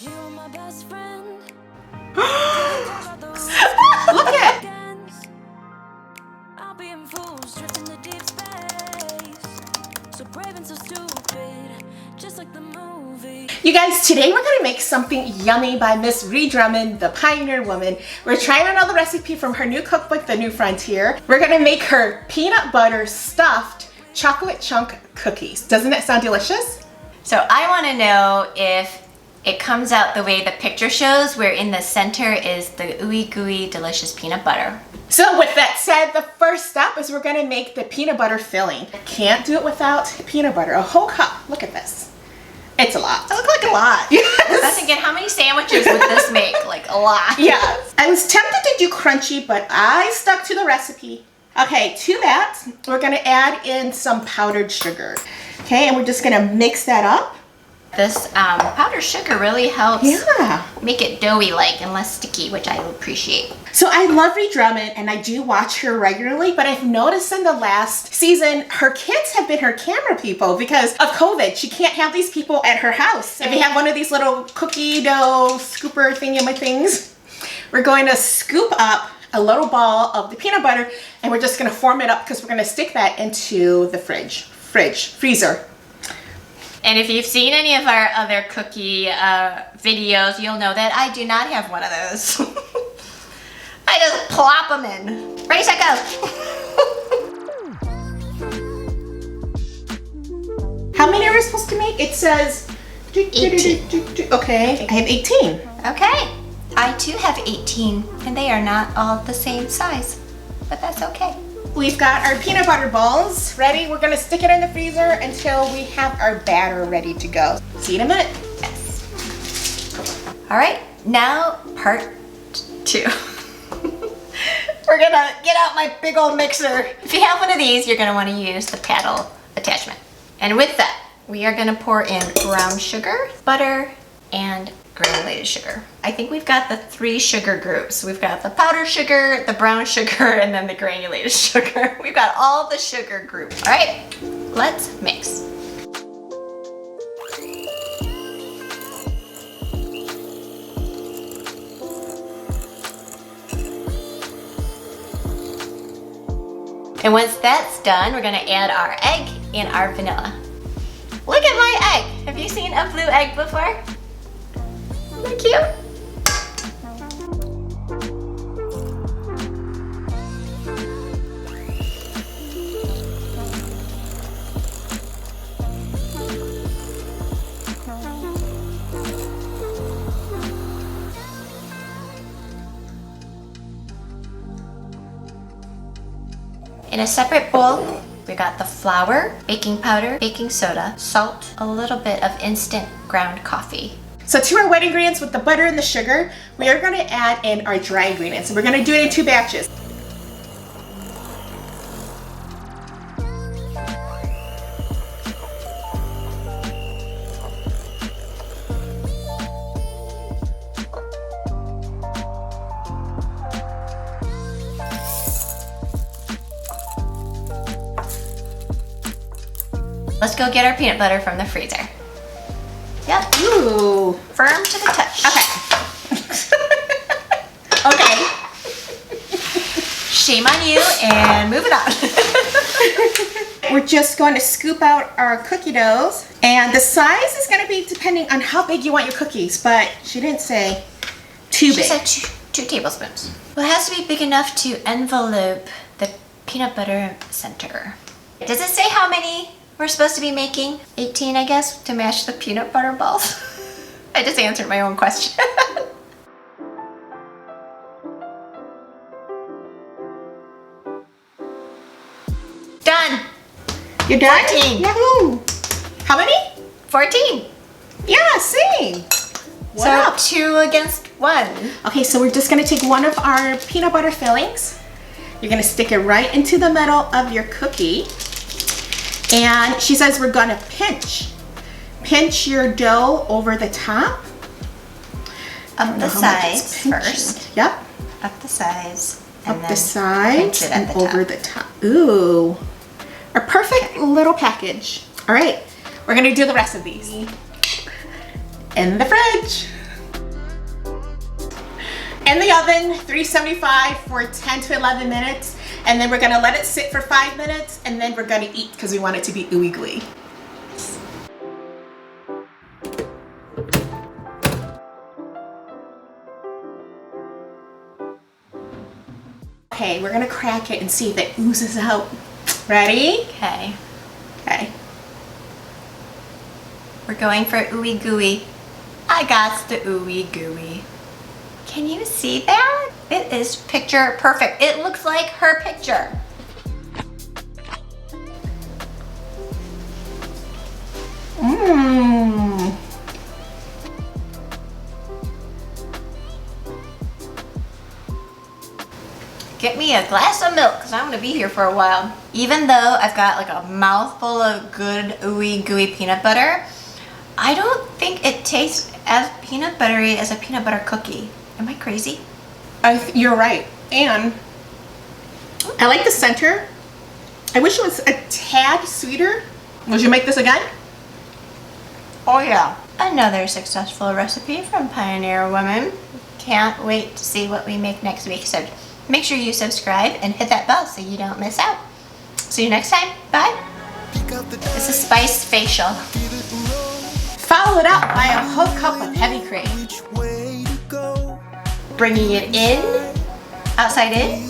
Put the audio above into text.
You're my best friend. Look at. I'll be in fools drifting to deep space. So brave and so stupid, just like the movie. You guys, today we're gonna make something yummy by Miss Ree Drummond, the Pioneer Woman. We're trying another recipe from her new cookbook, The New Frontier. We're gonna make her peanut butter stuffed chocolate chunk cookies. Doesn't it sound delicious? So I want to know if it comes out the way the picture shows, where in the center is the ooey gooey delicious peanut butter. So with that said, the first step is we're gonna make the peanut butter filling. Can't do it without peanut butter. A whole cup. Look at this. It's a lot. That looks like a lot. Yes. I was thinking, how many sandwiches would this make? Like a lot. Yes. I was tempted to do crunchy, but I stuck to the recipe. Okay, to that, we're gonna add in some powdered sugar. Okay, and we're just gonna mix that up. This powdered sugar really helps Yeah. make it doughy-like and less sticky, which I appreciate. So I love Ree Drummond and I do watch her regularly, but I've noticed in the last season, her kids have been her camera people because of COVID. She can't have these people at her house. If you have one of these little cookie dough scooper thingy-my-things, we're going to scoop up a little ball of the peanut butter and we're just gonna form it up because we're gonna stick that into the freezer. And if you've seen any of our other cookie videos, you'll know that I do not have one of those. I just plop them in. Ready, set, go. How many are we supposed to make? It says 18. Okay, I have 18. Okay. I too have 18, and they are not all the same size, but that's okay. We've got our peanut butter balls ready. We're gonna stick it in the freezer until we have our batter ready to go. See you in a minute. Yes. All right, now part 2. We're gonna get out my big old mixer. If you have one of these, you're gonna wanna use the paddle attachment. And with that, we are gonna pour in brown sugar, butter, and granulated sugar. I think we've got the 3 sugar groups. We've got the powdered sugar, the brown sugar, and then the granulated sugar. We've got all the sugar groups. All right, let's mix. And once that's done, we're gonna add our egg and our vanilla. Look at my egg. Have you seen a blue egg before? Isn't that cute? In a separate bowl, we got the flour, baking powder, baking soda, salt, a little bit of instant ground coffee. So to our wet ingredients with the butter and the sugar, we are gonna add in our dry ingredients. And we're gonna do it in 2 batches. Let's go get our peanut butter from the freezer. Yep. Ooh. Firm to the touch. Okay. Okay. Shame on you, and move it on. We're just going to scoop out our cookie doughs. And the size is gonna be depending on how big you want your cookies, but she didn't say too big. She said 2 tablespoons. Well, it has to be big enough to envelope the peanut butter center. Does it say how many we're supposed to be making? 18, I guess, to match the peanut butter balls. I just answered my own question. Done. You're done? 14. Yahoo! How many? 14. Yeah, same. What So up? 2 against 1. Okay, so we're just gonna take one of our peanut butter fillings. You're gonna stick it right into the middle of your cookie. And she says we're gonna pinch your dough over the top. Up the sides first. Yep. Up the sides. And Up then the sides pinch it at and the over top. the top. Ooh. A perfect little package. All right, we're gonna do the rest of these. In the fridge. in the oven, 375 for 10 to 11 minutes. And then we're gonna let it sit for 5 minutes, and then we're gonna eat because we want it to be ooey gooey. Okay, we're gonna crack it and see if it oozes out. Ready? Okay. Okay. We're going for ooey gooey. I got the ooey gooey. Can you see that? It is picture perfect. It looks like her picture. Mmm. Get me a glass of milk because I'm gonna be here for a while. Even though I've got like a mouthful of good ooey gooey peanut butter, I don't think it tastes as peanut buttery as a peanut butter cookie. Am I crazy? You're right. And I like the center. I wish it was a tad sweeter. Would you make this again? Oh yeah. Another successful recipe from Pioneer Woman. Can't wait to see what we make next week. So make sure you subscribe and hit that bell so you don't miss out. See you next time. Bye. This is Spice Facial. Follow it up by a whole cup of heavy cream. Bringing it in, outside in,